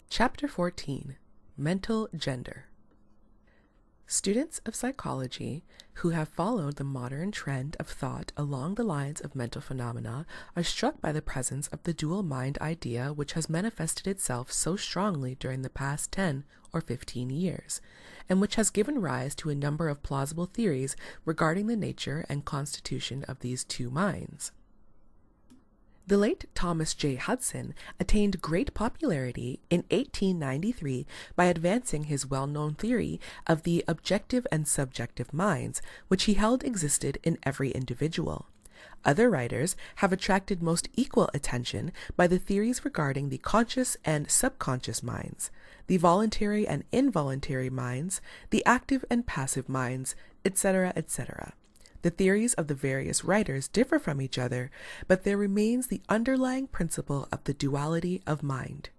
Chapter 14, Mental Gender. Students of psychology who have followed the modern trend of thought along the lines of mental phenomena are struck by the presence of the dual mind idea, which has manifested itself so strongly during the past 10 or 15 years, and which has given rise to a number of plausible theories regarding the nature and constitution of these two minds. The late Thomas J. Hudson attained great popularity in 1893 by advancing his well-known theory of the objective and subjective minds, which he held existed in every individual. Other writers have attracted most equal attention by the theories regarding the conscious and subconscious minds, the voluntary and involuntary minds, the active and passive minds, etc., etc. The theories of the various writers differ from each other, but there remains the underlying principle of the duality of mind.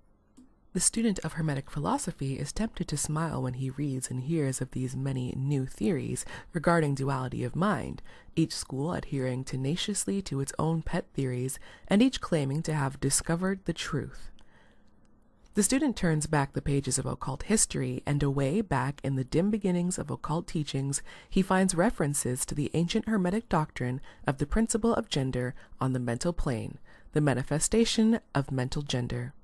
The student of Hermetic philosophy is tempted to smile when he reads and hears of these many new theories regarding duality of mind, each school adhering tenaciously to its own pet theories, and each claiming to have discovered the truth. The student turns back the pages of occult history, and away back in the dim beginnings of occult teachings, he finds references to the ancient Hermetic doctrine of the principle of gender on the mental plane, the manifestation of mental gender.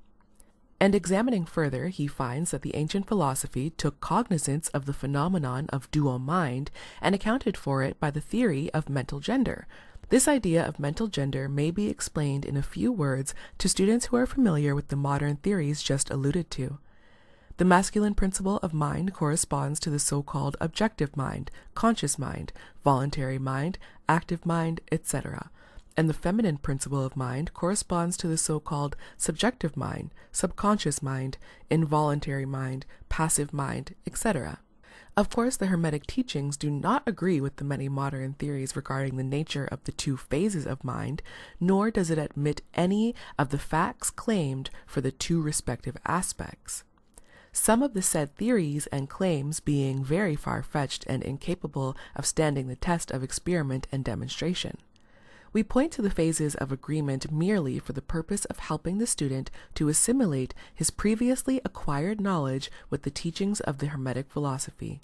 And examining further, he finds that the ancient philosophy took cognizance of the phenomenon of dual mind and accounted for it by the theory of mental gender. This idea of mental gender may be explained in a few words to students who are familiar with the modern theories just alluded to. The masculine principle of mind corresponds to the so-called objective mind, conscious mind, voluntary mind, active mind, etc., and the feminine principle of mind corresponds to the so-called subjective mind, subconscious mind, involuntary mind, passive mind, etc. Of course, the Hermetic teachings do not agree with the many modern theories regarding the nature of the two phases of mind, nor does it admit any of the facts claimed for the two respective aspects. Some of the said theories and claims being very far-fetched and incapable of standing the test of experiment and demonstration. We point to the phases of agreement merely for the purpose of helping the student to assimilate his previously acquired knowledge with the teachings of the Hermetic philosophy.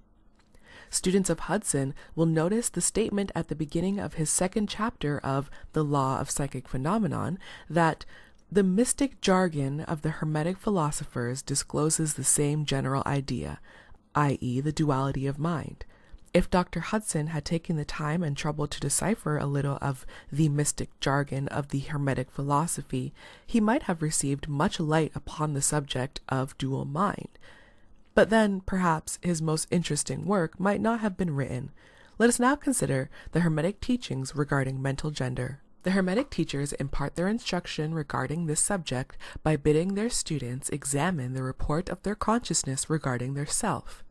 Students of Hudson will notice the statement at the beginning of his second chapter of The Law of Psychic Phenomenon that the mystic jargon of the Hermetic philosophers discloses the same general idea, i.e., the duality of mind. If Dr. Hudson had taken the time and trouble to decipher a little of the mystic jargon of the Hermetic philosophy, he might have received much light upon the subject of dual mind. But then, perhaps, his most interesting work might not have been written. Let us now consider the Hermetic teachings regarding mental gender. The Hermetic teachers impart their instruction regarding this subject by bidding their students examine the report of their consciousness regarding their self.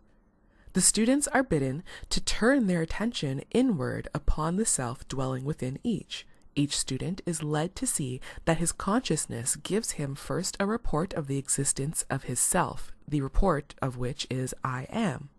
The students are bidden to turn their attention inward upon the self dwelling within each. Each student is led to see that his consciousness gives him first a report of the existence of his self, the report of which is I am.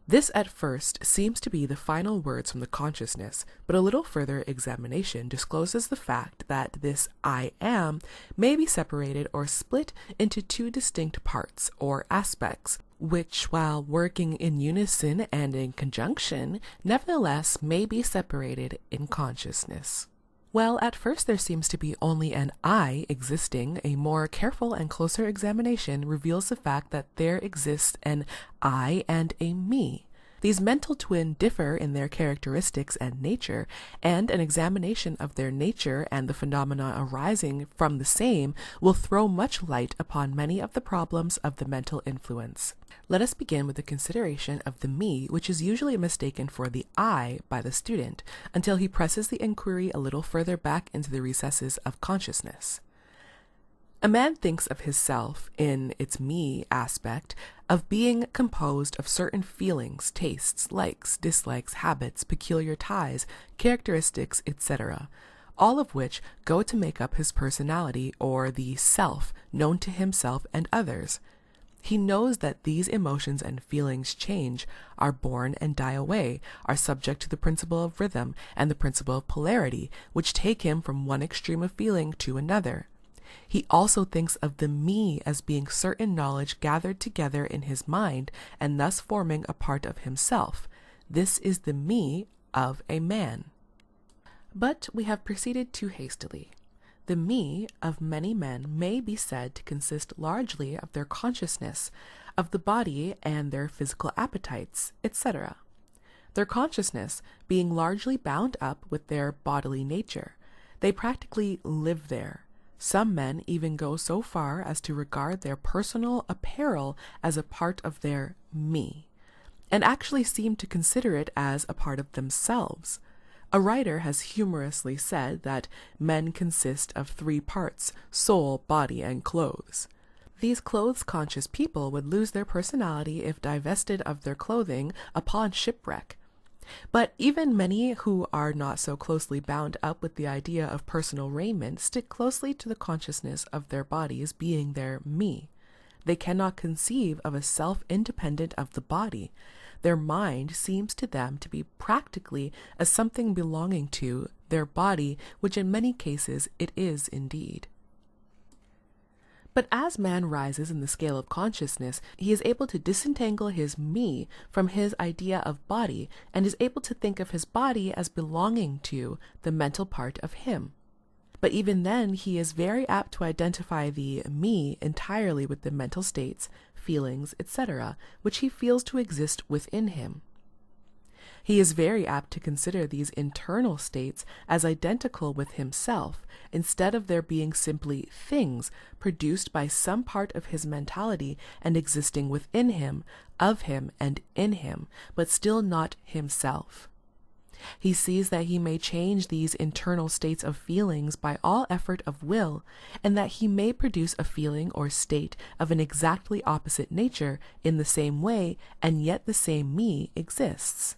This at first seems to be the final words from the consciousness, but a little further examination discloses the fact that this I am may be separated or split into two distinct parts or aspects, which, while working in unison and in conjunction, nevertheless may be separated in consciousness. Well, at first there seems to be only an I existing. A more careful and closer examination reveals the fact that there exists an I and a me. These mental twin differ in their characteristics and nature, and an examination of their nature and the phenomena arising from the same will throw much light upon many of the problems of the mental influence. Let us begin with the consideration of the me, which is usually mistaken for the I by the student, until he presses the inquiry a little further back into the recesses of consciousness. A man thinks of his self, in its me aspect, of being composed of certain feelings, tastes, likes, dislikes, habits, peculiar ties, characteristics, etc., all of which go to make up his personality, or the self, known to himself and others. He knows that these emotions and feelings change, are born and die away, are subject to the principle of rhythm and the principle of polarity, which take him from one extreme of feeling to another. He also thinks of the me as being certain knowledge gathered together in his mind and thus forming a part of himself. This is the me of a man. But we have proceeded too hastily. The me of many men may be said to consist largely of their consciousness, of the body and their physical appetites, etc. Their consciousness being largely bound up with their bodily nature. They practically live there. Some men even go so far as to regard their personal apparel as a part of their me, and actually seem to consider it as a part of themselves. A writer has humorously said that men consist of 3 parts: soul, body, and clothes. These clothes-conscious people would lose their personality if divested of their clothing upon shipwreck. But even many who are not so closely bound up with the idea of personal raiment stick closely to the consciousness of their bodies being their me. They cannot conceive of a self independent of the body. Their mind seems to them to be practically as something belonging to their body, which in many cases it is indeed. But as man rises in the scale of consciousness, he is able to disentangle his me from his idea of body and is able to think of his body as belonging to the mental part of him. But even then, he is very apt to identify the me entirely with the mental states, feelings, etc., which he feels to exist within him. He is very apt to consider these internal states as identical with himself, instead of there being simply things produced by some part of his mentality and existing within him, of him, and in him, but still not himself. He sees that he may change these internal states of feelings by all effort of will, and that he may produce a feeling or state of an exactly opposite nature in the same way, and yet the same me exists.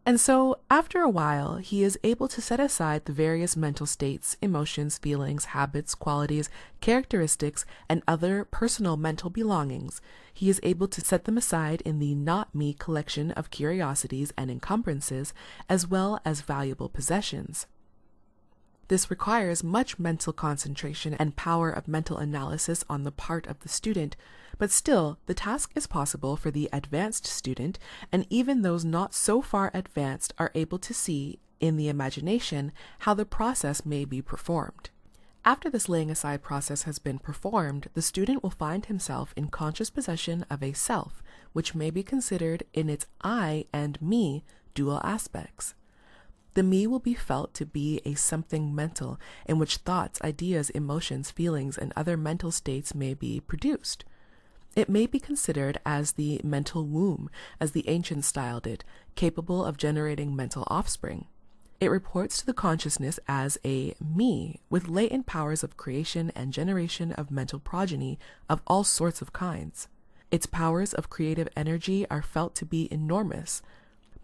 And so, after a while, he is able to set aside the various mental states, emotions, feelings, habits, qualities, characteristics, and other personal mental belongings. He is able to set them aside in the not me collection of curiosities and encumbrances, as well as valuable possessions. This requires much mental concentration and power of mental analysis on the part of the student, but still, the task is possible for the advanced student, and even those not so far advanced are able to see, in the imagination, how the process may be performed. After this laying aside process has been performed, the student will find himself in conscious possession of a self, which may be considered in its I and me dual aspects. The me will be felt to be a something mental, in which thoughts, ideas, emotions, feelings, and other mental states may be produced. It may be considered as the mental womb, as the ancients styled it, capable of generating mental offspring. It reports to the consciousness as a me, with latent powers of creation and generation of mental progeny of all sorts of kinds. Its powers of creative energy are felt to be enormous,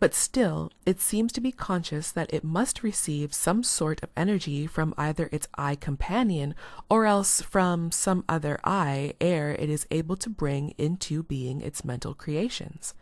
but still, it seems to be conscious that it must receive some sort of energy from either its I companion or else from some other I ere it is able to bring into being its mental creations.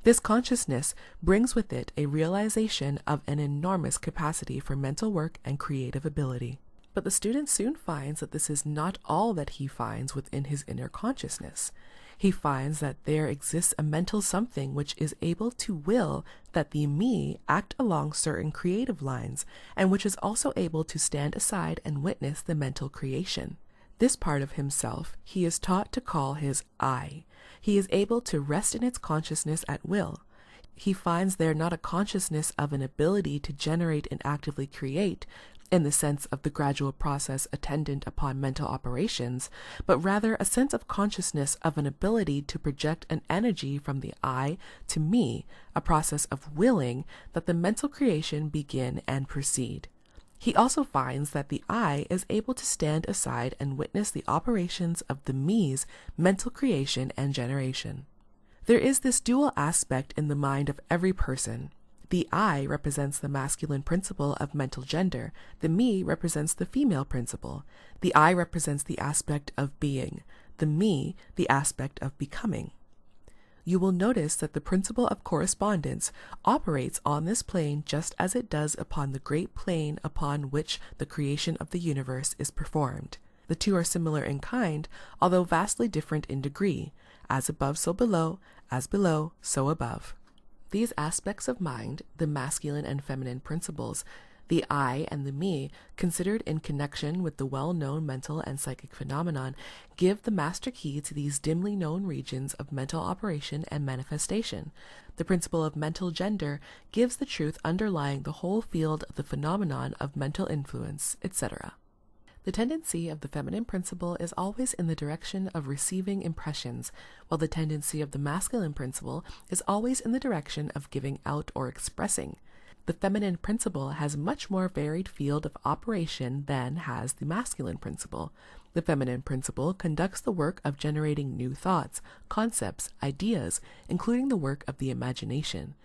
This consciousness brings with it a realization of an enormous capacity for mental work and creative ability. But the student soon finds that this is not all that he finds within his inner consciousness. He finds that there exists a mental something which is able to will that the me act along certain creative lines, and which is also able to stand aside and witness the mental creation. This part of himself he is taught to call his I. He is able to rest in its consciousness at will. He finds there not a consciousness of an ability to generate and actively create, in the sense of the gradual process attendant upon mental operations, but rather a sense of consciousness of an ability to project an energy from the I to me, a process of willing that the mental creation begin and proceed. He also finds that the I is able to stand aside and witness the operations of the me's mental creation and generation. There is this dual aspect in the mind of every person. The I represents the masculine principle of mental gender. The me represents the female principle. The I represents the aspect of being. The me, the aspect of becoming. You will notice that the principle of correspondence operates on this plane just as it does upon the great plane upon which the creation of the universe is performed. The two are similar in kind, although vastly different in degree. As above, so below, as below, so above. These aspects of mind, the masculine and feminine principles, the I and the me, considered in connection with the well-known mental and psychic phenomenon, give the master key to these dimly known regions of mental operation and manifestation. The principle of mental gender gives the truth underlying the whole field of the phenomenon of mental influence, etc. The tendency of the feminine principle is always in the direction of receiving impressions, while the tendency of the masculine principle is always in the direction of giving out or expressing. The feminine principle has much more varied field of operation than has the masculine principle. The feminine principle conducts the work of generating new thoughts, concepts, ideas, including the work of the imagination.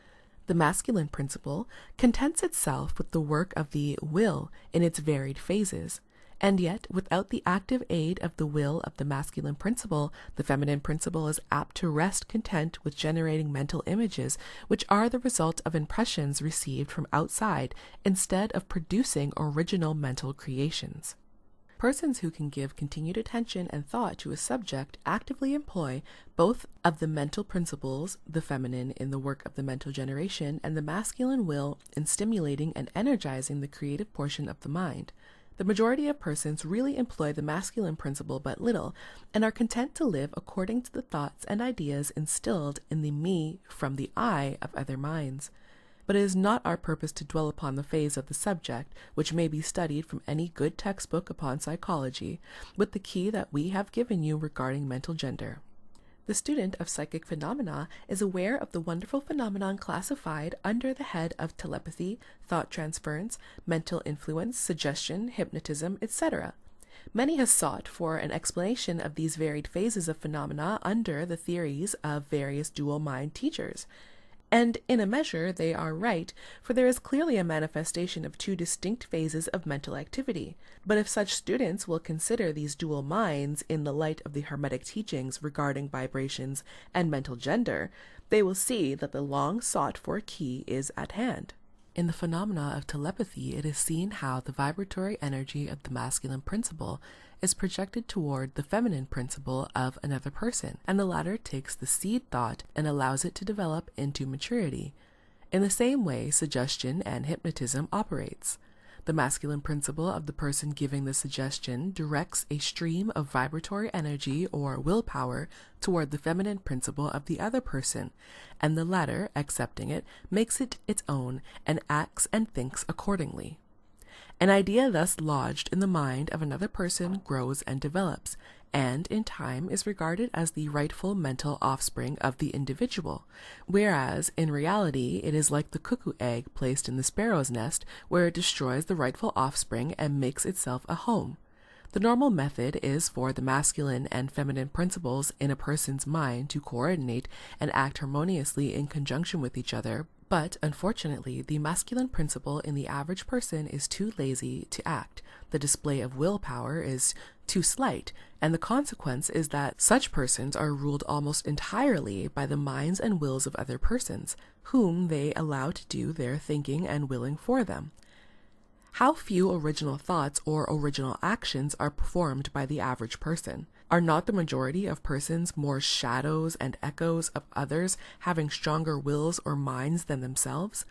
The masculine principle contents itself with the work of the will in its varied phases. And yet, without the active aid of the will of the masculine principle, the feminine principle is apt to rest content with generating mental images, which are the result of impressions received from outside, instead of producing original mental creations. Persons who can give continued attention and thought to a subject actively employ both of the mental principles, the feminine in the work of the mental generation, and the masculine will in stimulating and energizing the creative portion of the mind. The majority of persons really employ the masculine principle but little, and are content to live according to the thoughts and ideas instilled in the me from the I of other minds. But it is not our purpose to dwell upon the phase of the subject, which may be studied from any good textbook upon psychology, with the key that we have given you regarding mental gender. The student of psychic phenomena is aware of the wonderful phenomenon classified under the head of telepathy, thought transference, mental influence, suggestion, hypnotism, etc. Many have sought for an explanation of these varied phases of phenomena under the theories of various dual mind teachers. And in a measure they are right, for there is clearly a manifestation of two distinct phases of mental activity. But if such students will consider these dual minds in the light of the Hermetic teachings regarding vibrations and mental gender, they will see that the long sought for key is at hand. In the phenomena of telepathy, it is seen how the vibratory energy of the masculine principle is projected toward the feminine principle of another person, and the latter takes the seed thought and allows it to develop into maturity. In the same way, suggestion and hypnotism operates. The masculine principle of the person giving the suggestion directs a stream of vibratory energy or willpower toward the feminine principle of the other person, and the latter, accepting it, makes it its own and acts and thinks accordingly. An idea thus lodged in the mind of another person grows and develops, and in time is regarded as the rightful mental offspring of the individual, whereas in reality it is like the cuckoo egg placed in the sparrow's nest, where it destroys the rightful offspring and makes itself a home. The normal method is for the masculine and feminine principles in a person's mind to coordinate and act harmoniously in conjunction with each other, but unfortunately the masculine principle in the average person is too lazy to act. The display of willpower is too slight, and the consequence is that such persons are ruled almost entirely by the minds and wills of other persons, whom they allow to do their thinking and willing for them. How few original thoughts or original actions are performed by the average person? Are not the majority of persons more shadows and echoes of others, having stronger wills or minds than themselves?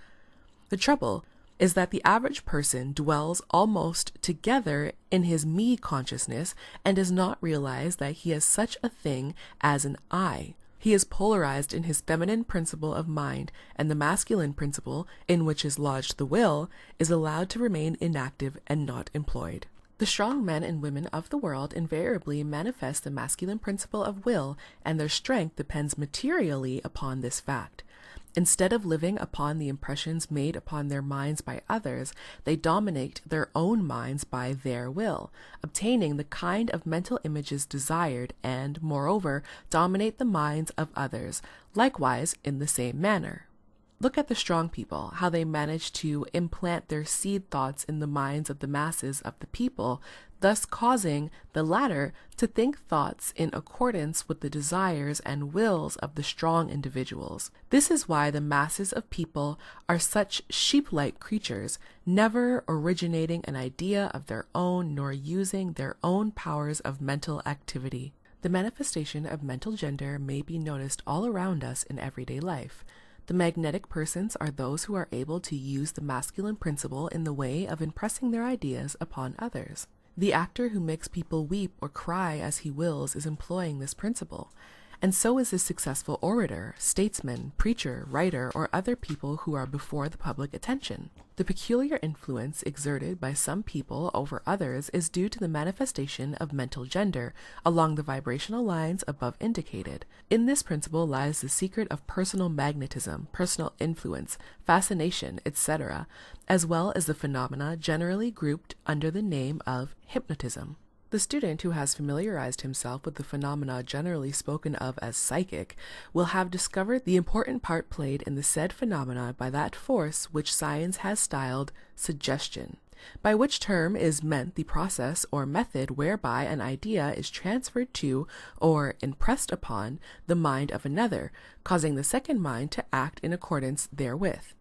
The trouble is that the average person dwells almost together in his me consciousness and does not realize that he has such a thing as an I. He is polarized in his feminine principle of mind, and the masculine principle, in which is lodged the will, is allowed to remain inactive and not employed. The strong men and women of the world invariably manifest the masculine principle of will, and their strength depends materially upon this fact. Instead of living upon the impressions made upon their minds by others, they dominate their own minds by their will, obtaining the kind of mental images desired, and, moreover, dominate the minds of others, likewise in the same manner. Look at the strong people, how they manage to implant their seed thoughts in the minds of the masses of the people, thus causing the latter to think thoughts in accordance with the desires and wills of the strong individuals. This is why the masses of people are such sheep-like creatures, never originating an idea of their own nor using their own powers of mental activity. The manifestation of mental gender may be noticed all around us in everyday life. The magnetic persons are those who are able to use the masculine principle in the way of impressing their ideas upon others. The actor who makes people weep or cry as he wills is employing this principle, and so is the successful orator, statesman, preacher, writer, or other people who are before the public attention. The peculiar influence exerted by some people over others is due to the manifestation of mental gender along the vibrational lines above indicated. In this principle lies the secret of personal magnetism, personal influence, fascination, etc., as well as the phenomena generally grouped under the name of hypnotism. The student who has familiarized himself with the phenomena generally spoken of as psychic will have discovered the important part played in the said phenomena by that force which science has styled suggestion, by which term is meant the process or method whereby an idea is transferred to or impressed upon the mind of another, causing the second mind to act in accordance therewith.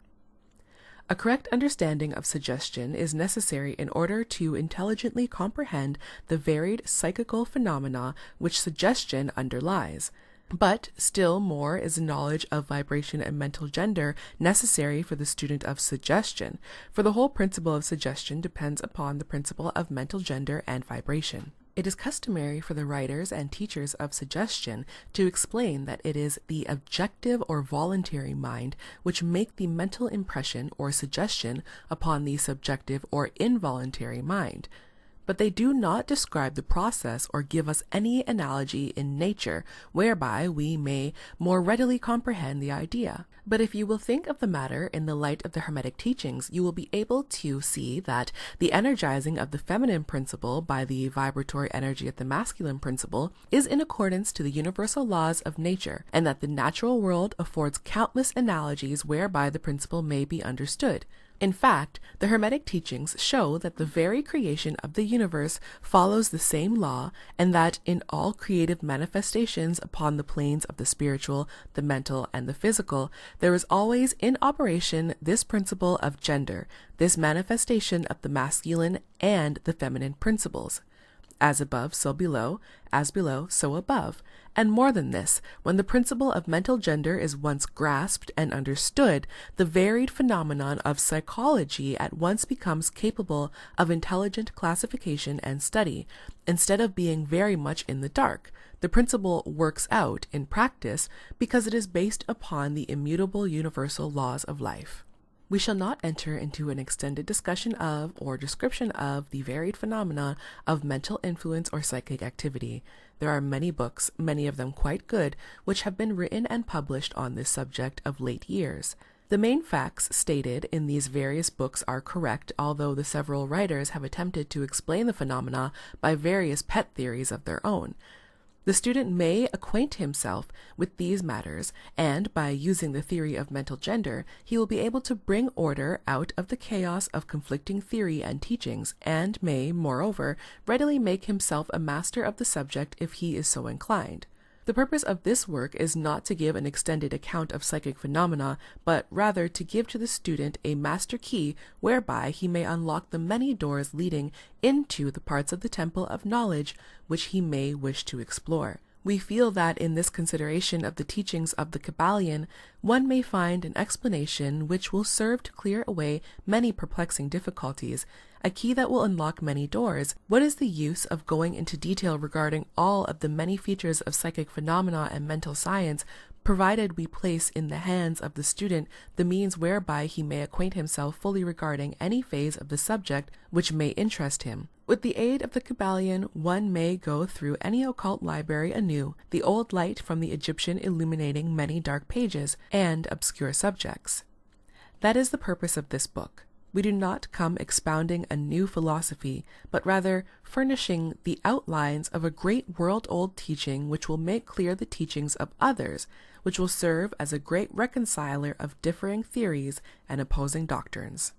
A correct understanding of suggestion is necessary in order to intelligently comprehend the varied psychical phenomena which suggestion underlies. But still more is a knowledge of vibration and mental gender necessary for the student of suggestion, for the whole principle of suggestion depends upon the principle of mental gender and vibration. It is customary for the writers and teachers of suggestion to explain that it is the objective or voluntary mind which make the mental impression or suggestion upon the subjective or involuntary mind. But they do not describe the process or give us any analogy in nature whereby we may more readily comprehend the idea. But if you will think of the matter in the light of the Hermetic teachings, you will be able to see that the energizing of the feminine principle by the vibratory energy of the masculine principle is in accordance to the universal laws of nature, and that the natural world affords countless analogies whereby the principle may be understood. In fact, the Hermetic teachings show that the very creation of the universe follows the same law, and that in all creative manifestations upon the planes of the spiritual, the mental, and the physical, there is always in operation this principle of gender, this manifestation of the masculine and the feminine principles. As above, so below, as below, so above. And more than this, when the principle of mental gender is once grasped and understood, the varied phenomenon of psychology at once becomes capable of intelligent classification and study. Instead of being very much in the dark, the principle works out in practice because it is based upon the immutable universal laws of life. We shall not enter into an extended discussion of or description of the varied phenomena of mental influence or psychic activity. There are many books, many of them quite good, which have been written and published on this subject of late years. The main facts stated in these various books are correct, although the several writers have attempted to explain the phenomena by various pet theories of their own. The student may acquaint himself with these matters, and by using the theory of mental gender, he will be able to bring order out of the chaos of conflicting theory and teachings, and may, moreover, readily make himself a master of the subject if he is so inclined. The purpose of this work is not to give an extended account of psychic phenomena, but rather to give to the student a master key whereby he may unlock the many doors leading into the parts of the temple of knowledge which he may wish to explore. We feel that in this consideration of the teachings of the Kybalion, one may find an explanation which will serve to clear away many perplexing difficulties, a key that will unlock many doors. What is the use of going into detail regarding all of the many features of psychic phenomena and mental science, provided we place in the hands of the student the means whereby he may acquaint himself fully regarding any phase of the subject which may interest him? With the aid of the Kybalion, one may go through any occult library anew, the old light from the Egyptian illuminating many dark pages and obscure subjects. That is the purpose of this book. We do not come expounding a new philosophy, but rather furnishing the outlines of a great world-old teaching which will make clear the teachings of others, which will serve as a great reconciler of differing theories and opposing doctrines.